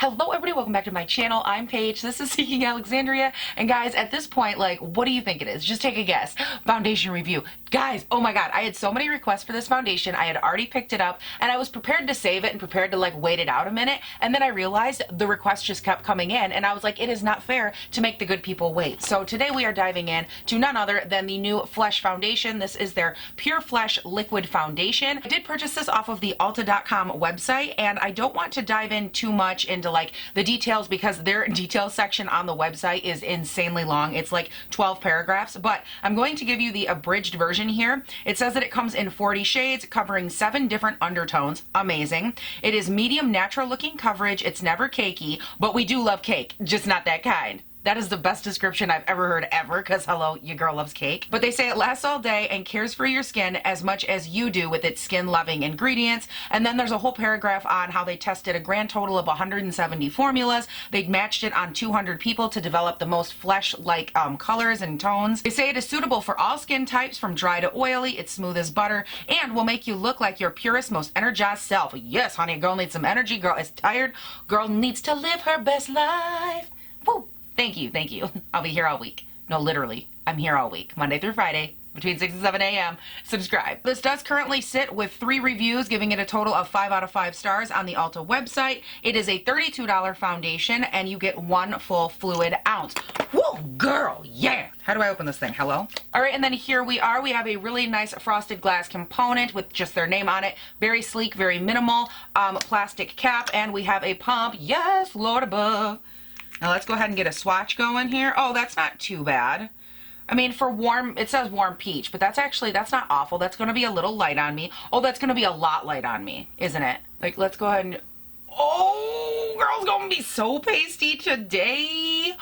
Hello everybody, welcome back to my channel. I'm Paige, this is Seeking Alexandria, and guys, at this point, like, what do you think it is? Just take a guess. Foundation review. Guys, oh my god, I had so many requests for this foundation. I had already picked it up, and I was prepared to save it and prepared to, like, wait it out a minute, and then I realized the requests just kept coming in, and I was like, it is not fair to make the good people wait. So today we are diving in to none other than the new Flesh foundation. This is their Pure Flesh Liquid Foundation. I did purchase this off of the Ulta.com website, and I don't want to dive in too much into like the details because their details section on the website is insanely long. It's like 12 paragraphs, but I'm going to give you the abridged version here. It says that it comes in 40 shades covering 7 different undertones. Amazing. It is medium natural looking coverage. It's never cakey, but we do love cake, just not that kind. That is the best description I've ever heard ever, because hello, your girl loves cake. But they say it lasts all day and cares for your skin as much as you do with its skin-loving ingredients. And then there's a whole paragraph on how they tested a grand total of 170 formulas. They matched it on 200 people to develop the most flesh-like colors and tones. They say it is suitable for all skin types from dry to oily. It's smooth as butter and will make you look like your purest, most energized self. Yes, honey, girl needs some energy. Girl is tired. Girl needs to live her best life. Woo! Thank you, thank you. I'll be here all week. No, literally, I'm here all week, Monday through Friday, between 6 and 7 a.m. Subscribe. This does currently sit with 3 reviews, giving it a total of 5 out of 5 stars on the Ulta website. It is a $32 foundation, and you get 1 full fluid ounce. Woo, girl, yeah! How do I open this thing? Hello? All right, and then here we are. We have a really nice frosted glass component with just their name on it. Very sleek, very minimal plastic cap, and we have a pump. Yes, Lord above. Now let's go ahead and get a swatch going here. Oh, that's not too bad. I mean, for warm, it says warm peach, but that's not awful. That's going to be a little light on me. Oh, that's going to be a lot light on me, isn't it? Like, let's go ahead and, oh, girl's going to be so pasty today.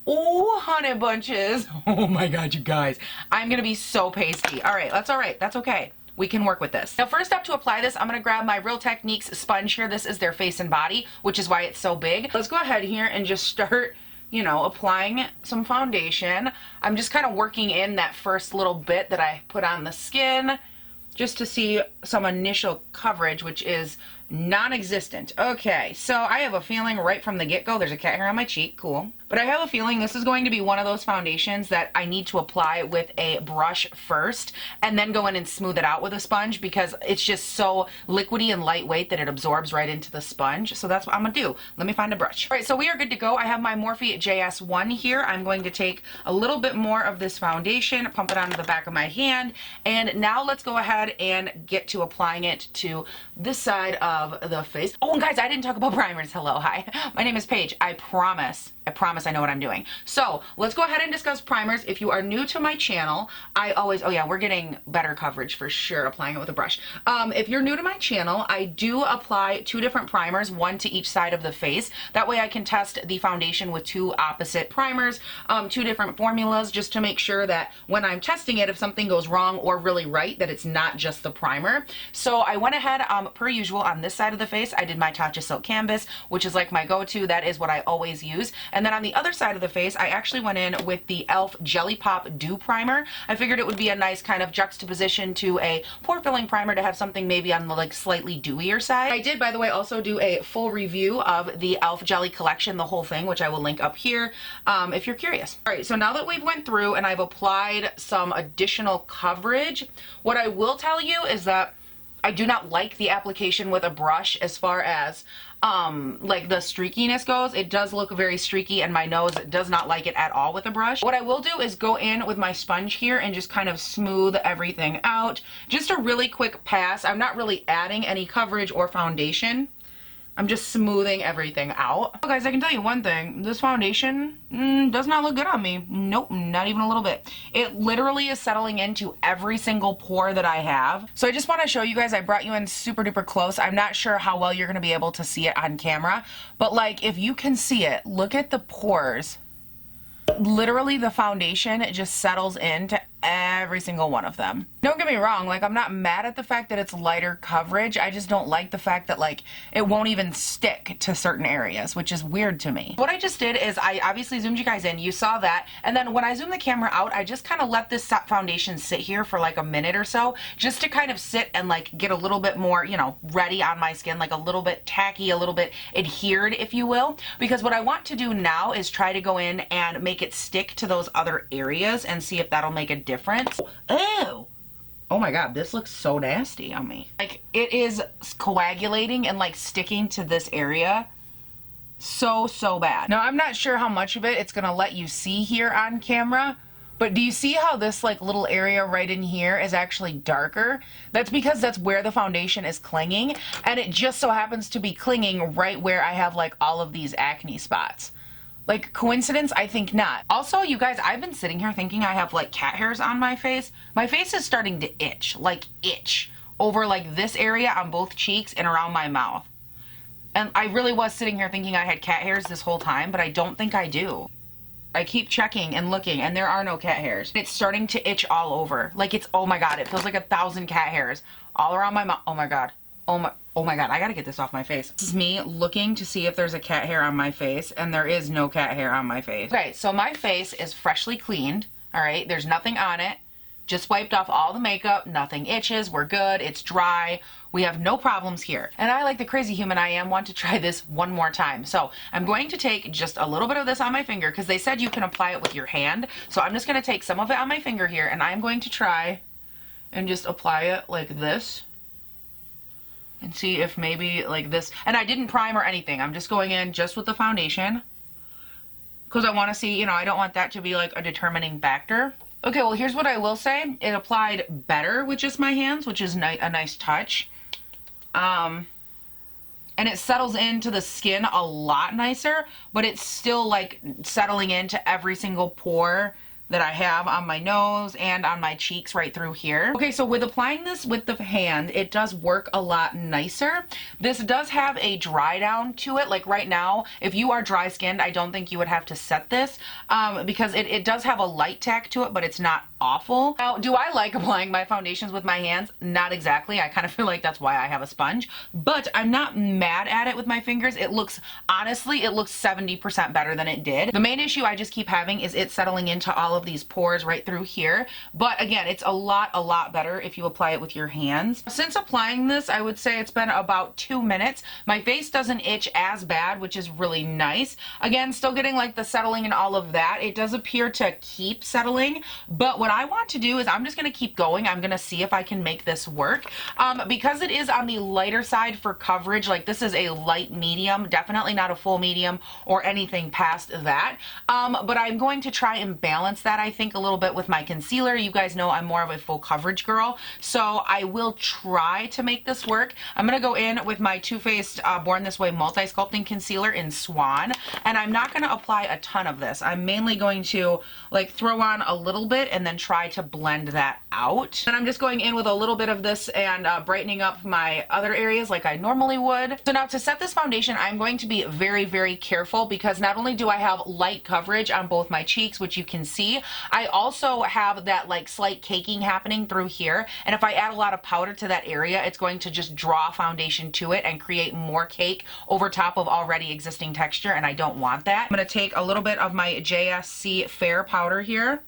Oh, honey bunches. Oh my God, you guys. I'm going to be so pasty. All right, that's all right. That's okay. We can work with this. Now first up, to apply this, I'm going to grab my Real Techniques sponge here. This is their face and body, which is why it's so big. Let's go ahead here and just start, you know, applying some foundation. I'm just kind of working in that first little bit that I put on the skin just to see some initial coverage, which is non-existent. Okay, so I have a feeling right from the get-go, there's a cat hair on my cheek, cool. But I have a feeling this is going to be one of those foundations that I need to apply with a brush first and then go in and smooth it out with a sponge because it's just so liquidy and lightweight that it absorbs right into the sponge. So that's what I'm gonna do. Let me find a brush. All right, so we are good to go. I have my Morphe JS1 here. I'm going to take a little bit more of this foundation, pump it onto the back of my hand, and now let's go ahead and get to applying it to this side of the face. Oh, and guys, I didn't talk about primers. Hello, hi. My name is Paige. I promise I know what I'm doing. So let's go ahead and discuss primers. If you are new to my channel, I always, oh yeah, we're getting better coverage for sure applying it with a brush. If you're new to my channel, I do apply 2 different primers, 1 to each side of the face. That way I can test the foundation with 2 opposite primers, 2 different formulas, just to make sure that when I'm testing it, if something goes wrong or really right, that it's not just the primer. So I went ahead, per usual, on this side of the face, I did my Tatcha Silk Canvas, which is like my go-to. That is what I always use. And then on the other side of the face, I actually went in with the e.l.f. Jelly Pop Dee Primer. I figured it would be a nice kind of juxtaposition to a pore-filling primer to have something maybe on the like slightly dewier side. I did, by the way, also do a full review of the e.l.f. Jelly collection, the whole thing, which I will link up here if you're curious. All right, so now that we've went through and I've applied some additional coverage, what I will tell you is that I do not like the application with a brush as far as like the streakiness goes. It does look very streaky and my nose does not like it at all with a brush. What I will do is go in with my sponge here and just kind of smooth everything out. Just a really quick pass. I'm not really adding any coverage or foundation. I'm just smoothing everything out. Oh, guys, I can tell you one thing. This foundation does not look good on me. Nope, not even a little bit. It literally is settling into every single pore that I have. So I just want to show you guys, I brought you in super duper close. I'm not sure how well you're going to be able to see it on camera, but like if you can see it, look at the pores. Literally the foundation, it just settles into every single one of them. Don't get me wrong, like I'm not mad at the fact that it's lighter coverage. I just don't like the fact that like it won't even stick to certain areas, which is weird to me. What I just did is I obviously zoomed you guys in. You saw that. And then when I zoom the camera out, I just kind of let this foundation sit here for like a minute or so, just to kind of sit and like get a little bit more, you know, ready on my skin, like a little bit tacky, a little bit adhered, if you will. Because what I want to do now is try to go in and make it stick to those other areas and see if that'll make a difference. Oh! Oh my god, this looks so nasty on me. Like, it is coagulating and like sticking to this area so bad. Now, I'm not sure how much of it it's gonna let you see here on camera, but do you see how this like little area right in here is actually darker? That's because that's where the foundation is clinging, and it just so happens to be clinging right where I have like all of these acne spots. Like, coincidence? I think not. Also, you guys, I've been sitting here thinking I have like cat hairs on my face. My face is starting to itch, like itch, over like this area on both cheeks and around my mouth. And I really was sitting here thinking I had cat hairs this whole time, but I don't think I do. I keep checking and looking and there are no cat hairs. It's starting to itch all over. Like it's, oh my god, it feels like 1,000 cat hairs all around my mouth. Oh my god. Oh my god, I gotta get this off my face. This is me looking to see if there's a cat hair on my face, and there is no cat hair on my face. Okay, so my face is freshly cleaned, all right? There's nothing on it. Just wiped off all the makeup, nothing itches, we're good, it's dry. We have no problems here. And I, like the crazy human I am, want to try this one more time. So I'm going to take just a little bit of this on my finger, because they said you can apply it with your hand. So I'm just gonna take some of it on my finger here, and I'm going to try and just apply it like this. And see if maybe like this, and I didn't prime or anything. I'm just going in just with the foundation because I want to see, you know, I don't want that to be like a determining factor. Okay, well, here's what I will say. It applied better with just my hands, which is a nice touch. And it settles into the skin a lot nicer, but it's still like settling into every single pore that I have on my nose and on my cheeks right through here. Okay, so with applying this with the hand, it does work a lot nicer. This does have a dry down to it. Like right now, if you are dry skinned, I don't think you would have to set this because it does have a light tack to it, but it's not awful. Now, do I like applying my foundations with my hands? Not exactly. I kind of feel like that's why I have a sponge, but I'm not mad at it with my fingers. It looks, honestly, it looks 70% better than it did. The main issue I just keep having is it settling into all of these pores right through here. But again, it's a lot better if you apply it with your hands. Since applying this, I would say it's been about 2 minutes. My face doesn't itch as bad, which is really nice. Again, still getting like the settling and all of that. It does appear to keep settling, but what I want to do is I'm just going to keep going. I'm going to see if I can make this work. Because it is on the lighter side for coverage, like this is a light medium, definitely not a full medium or anything past that. But I'm going to try and balance that, I think, a little bit with my concealer. You guys know I'm more of a full coverage girl, so I will try to make this work. I'm going to go in with my Too Faced Born This Way Multi-Sculpting Concealer in Swan, and I'm not going to apply a ton of this. I'm mainly going to like throw on a little bit and then try to blend that out. And I'm just going in with a little bit of this and brightening up my other areas like I normally would. So now to set this foundation, I'm going to be very careful because not only do I have light coverage on both my cheeks, which you can see, I also have that like slight caking happening through here. And if I add a lot of powder to that area, it's going to just draw foundation to it and create more cake over top of already existing texture, and I don't want that. I'm going to take a little bit of my JSC Fair powder here.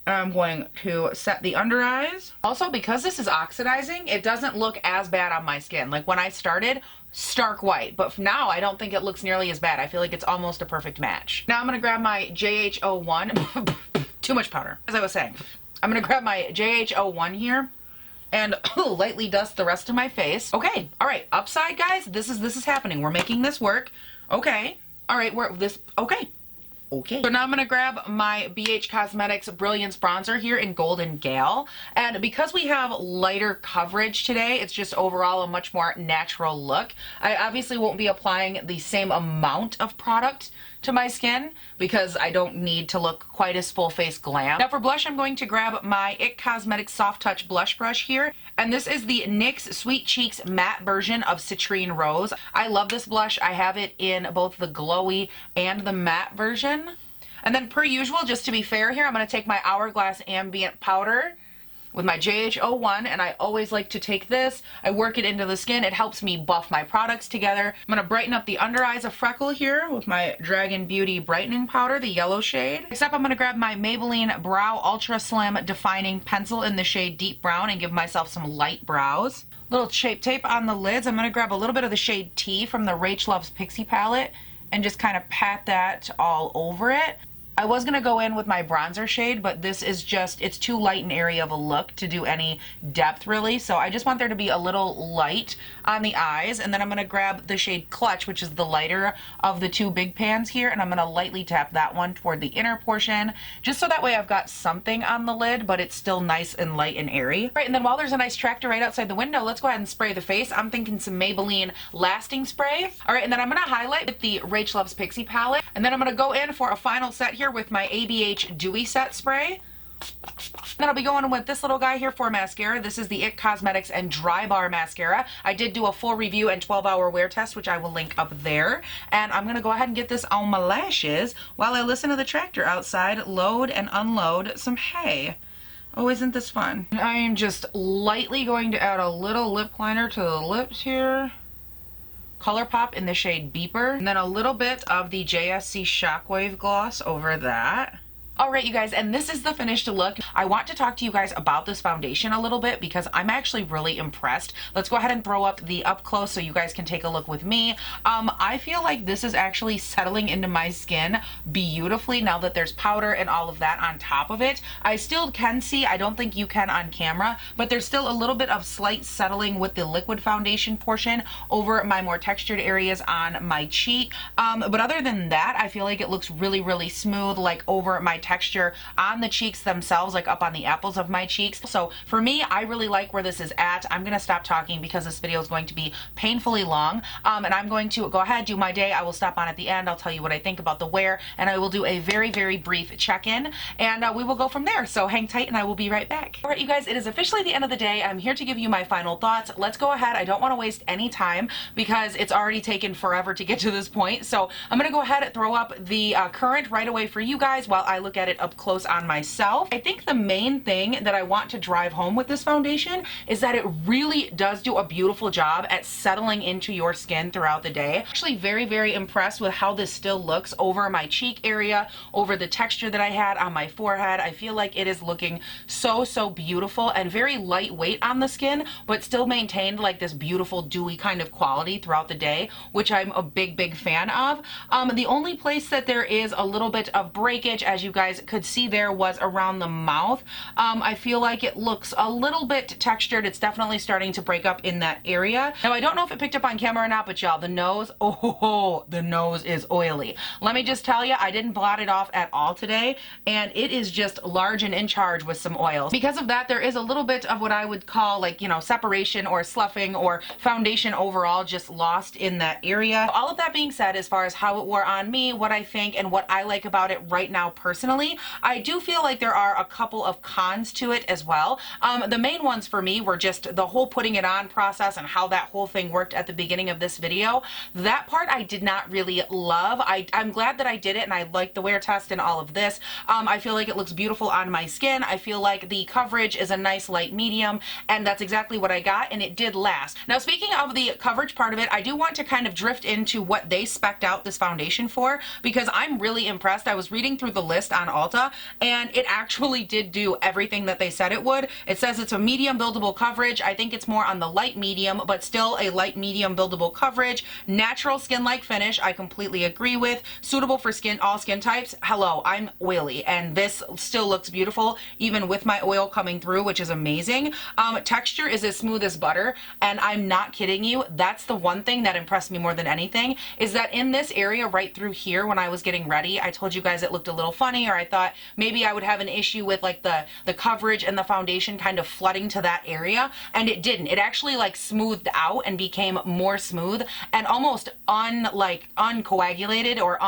I'm going to set the under eyes. Also, because this is oxidizing, it doesn't look as bad on my skin. Like when I started, stark white, but now I don't think it looks nearly as bad. I feel like it's almost a perfect match. Now I'm going to grab my JH01. Too much powder. As I was saying, I'm going to grab my JH01 here and lightly dust the rest of my face. Okay, all right, upside, guys. This is happening. We're making this work. Okay, all right, okay. Okay. So now I'm going to grab my BH Cosmetics Brilliance Bronzer here in Golden Gale. And because we have lighter coverage today, it's just overall a much more natural look. I obviously won't be applying the same amount of product to my skin because I don't need to look quite as full face glam. Now for blush, I'm going to grab my IT Cosmetics Soft Touch Blush Brush here. And this is the NYX Sweet Cheeks matte version of Citrine Rose. I love this blush. I have it in both the glowy and the matte version. And then per usual, just to be fair here, I'm going to take my Hourglass Ambient powder with my JS1, and I always like to take this. I work it into the skin. It helps me buff my products together. I'm gonna brighten up the under eyes of freckle here with my Dragon Beauty brightening powder, the yellow shade. Next up, I'm gonna grab my Maybelline Brow Ultra Slim Defining Pencil in the shade Deep Brown and give myself some light brows. Little Shape Tape on the lids. I'm gonna grab a little bit of the shade T from the RachLoves Pixi palette and just kind of pat that all over it. I was going to go in with my bronzer shade, but this is just, it's too light an area of a look to do any depth really. So I just want there to be a little light on the eyes. And then I'm going to grab the shade Clutch, which is the lighter of the two big pans here. And I'm going to lightly tap that one toward the inner portion, just so that way I've got something on the lid, but it's still nice and light and airy. Right, and then while there's a nice tractor right outside the window, let's go ahead and spray the face. I'm thinking some Maybelline Lasting Spray. All right, and then I'm going to highlight with the RachLoves Pixi palette. And then I'm going to go in for a final set here with my ABH Dewy Set Spray. Then I'll be going with this little guy here for mascara. This is the IT Cosmetics and DryBar mascara. I did do a full review and 12-hour wear test, which I will link up there. And I'm going to go ahead and get this on my lashes while I listen to the tractor outside load and unload some hay. Oh, isn't this fun? I am just lightly going to add a little lip liner to the lips here. Colourpop in the shade Beeper, and then a little bit of the JSC Shockwave gloss over that. Alright you guys, and this is the finished look. I want to talk to you guys about this foundation a little bit because I'm actually really impressed. Let's go ahead and throw up the up close so you guys can take a look with me. I feel like this is actually settling into my skin beautifully now that there's powder and all of that on top of it. I still can see, I don't think you can on camera, but there's still a little bit of slight settling with the liquid foundation portion over my more textured areas on my cheek. But other than that, I feel like it looks really, really smooth, like over my texture on the cheeks themselves, like up on the apples of my cheeks. So for me, I really like where this is at. I'm gonna stop talking because this video is going to be painfully long, and I'm going to go ahead, do my day. I will stop on at the end. I'll tell you what I think about the wear, and I will do a very, very brief check-in, and we will go from there. So hang tight and I will be right back. All right, you guys, it is officially the end of the day. I'm here to give you my final thoughts. Let's go ahead. I don't want to waste any time because it's already taken forever to get to this point. So I'm gonna go ahead and throw up the current right away for you guys while I look at it up close on myself. I think the main thing that I want to drive home with this foundation is that it really does do a beautiful job at settling into your skin throughout the day. Actually very, very impressed with how this still looks over my cheek area, over the texture that I had on my forehead. I feel like it is looking so, so beautiful and very lightweight on the skin, but still maintained like this beautiful dewy kind of quality throughout the day, which I'm a big, big fan of. The only place that there is a little bit of breakage, as you guys could see there, was around the mouth. I feel like it looks a little bit textured. It's definitely starting to break up in that area. Now I don't know if it picked up on camera or not, but y'all, the nose, oh, the nose is oily. Let me just tell you, I didn't blot it off at all today, and it is just large and in charge with some oils. Because of that, there is a little bit of what I would call, like, you know, separation or sloughing or foundation overall just lost in that area. All of that being said, as far as how it wore on me, what I think and what I like about it right now personally, I do feel like there are a couple of cons to it as well. The main ones for me were just the whole putting it on process and how that whole thing worked at the beginning of this video. That part I did not really love. I'm glad that I did it and I liked the wear test and all of this. I feel like it looks beautiful on my skin. I feel like the coverage is a nice light medium, and that's exactly what I got, and it did last. Now speaking of the coverage part of it, I do want to kind of drift into what they spec'd out this foundation for, because I'm really impressed. I was reading through the list on Ulta, and it actually did do everything that they said it would. It says it's a medium buildable coverage. I think it's more on the light medium, but still a light medium buildable coverage. Natural skin-like finish, I completely agree with. Suitable for all skin types. Hello, I'm oily, and this still looks beautiful even with my oil coming through, which is amazing. Texture is as smooth as butter, and I'm not kidding you. That's the one thing that impressed me more than anything, is that in this area right through here when I was getting ready, I told you guys it looked a little funny, or I thought maybe I would have an issue with like the coverage and the foundation kind of flooding to that area, and it didn't. It actually like smoothed out and became more smooth and almost uncoagulated or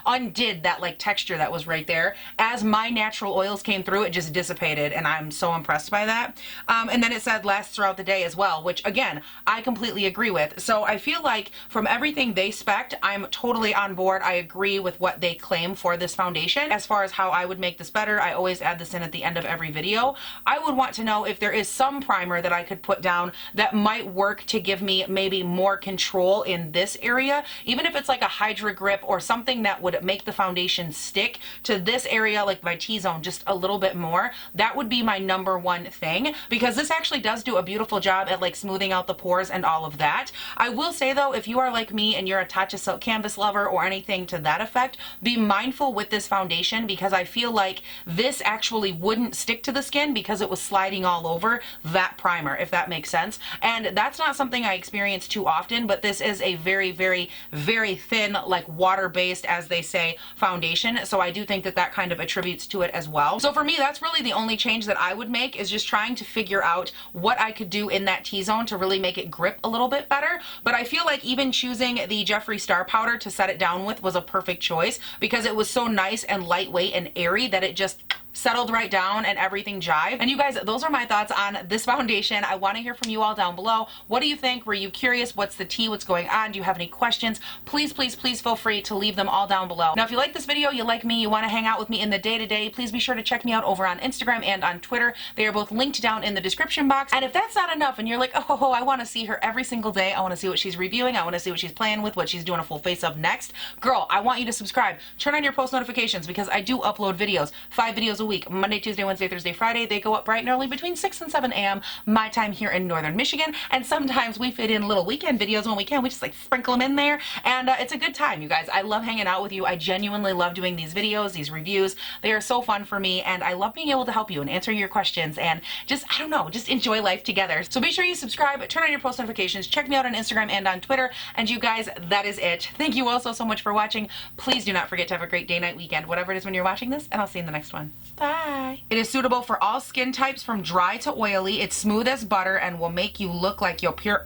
undid that like texture that was right there. As my natural oils came through, it just dissipated, and I'm so impressed by that. And then it said lasts throughout the day as well, which again, I completely agree with. So I feel like from everything they spec'd, I'm totally on board. I agree with what they claim for this foundation. As far as how I would make this better, I always add this in at the end of every video. I would want to know if there is some primer that I could put down that might work to give me maybe more control in this area, even if it's like a Hydra Grip or something that would make the foundation stick to this area, like my T-zone, just a little bit more. That would be my number one thing, because this actually does do a beautiful job at like smoothing out the pores and all of that. I will say though, if you are like me and you're a Tatcha Silk Canvas lover or anything to that effect, be mindful with this foundation, because I feel like this actually wouldn't stick to the skin because it was sliding all over that primer, if that makes sense. And that's not something I experience too often, but this is a very, very, very thin, like water-based, as they say, foundation. So I do think that that kind of attributes to it as well. So for me, that's really the only change that I would make, is just trying to figure out what I could do in that T-zone to really make it grip a little bit better. But I feel like even choosing the Jeffree Star powder to set it down with was a perfect choice, because it was so nice and lightweight and airy that it just settled right down and everything jived. And you guys, those are my thoughts on this foundation. I want to hear from you all down below. What do you think? Were you curious? What's the tea? What's going on? Do you have any questions? Please, please, please feel free to leave them all down below. Now, if you like this video, you like me, you want to hang out with me in the day-to-day, please be sure to check me out over on Instagram and on Twitter. They are both linked down in the description box. And if that's not enough and you're like, oh, I want to see her every single day, I want to see what she's reviewing, I want to see what she's playing with, what she's doing a full face of next, girl, I want you to subscribe. Turn on your post notifications, because I do upload videos, 5 videos a week, Monday, Tuesday, Wednesday, Thursday, Friday. They go up bright and early between 6 and 7 a.m. my time here in Northern Michigan. And sometimes we fit in little weekend videos when we can. We just like sprinkle them in there. And it's a good time, you guys. I love hanging out with you. I genuinely love doing these videos, these reviews. They are so fun for me. And I love being able to help you and answer your questions and just, I don't know, just enjoy life together. So be sure you subscribe, turn on your post notifications, check me out on Instagram and on Twitter. And you guys, that is it. Thank you all so much for watching. Please do not forget to have a great day, night, weekend, whatever it is when you're watching this. And I'll see you in the next one. Bye. It is suitable for all skin types from dry to oily. It's smooth as butter and will make you look like you're pure.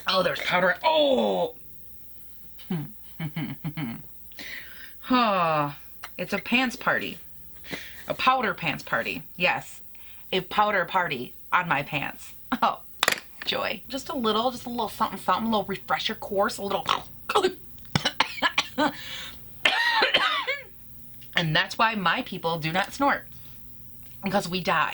Oh, there's powder. Oh. Oh, it's a pants party. A powder pants party. Yes, a powder party on my pants. Oh, joy. Just a little something, something, a little refresher course, a little. And that's why my people do not snort, because we die.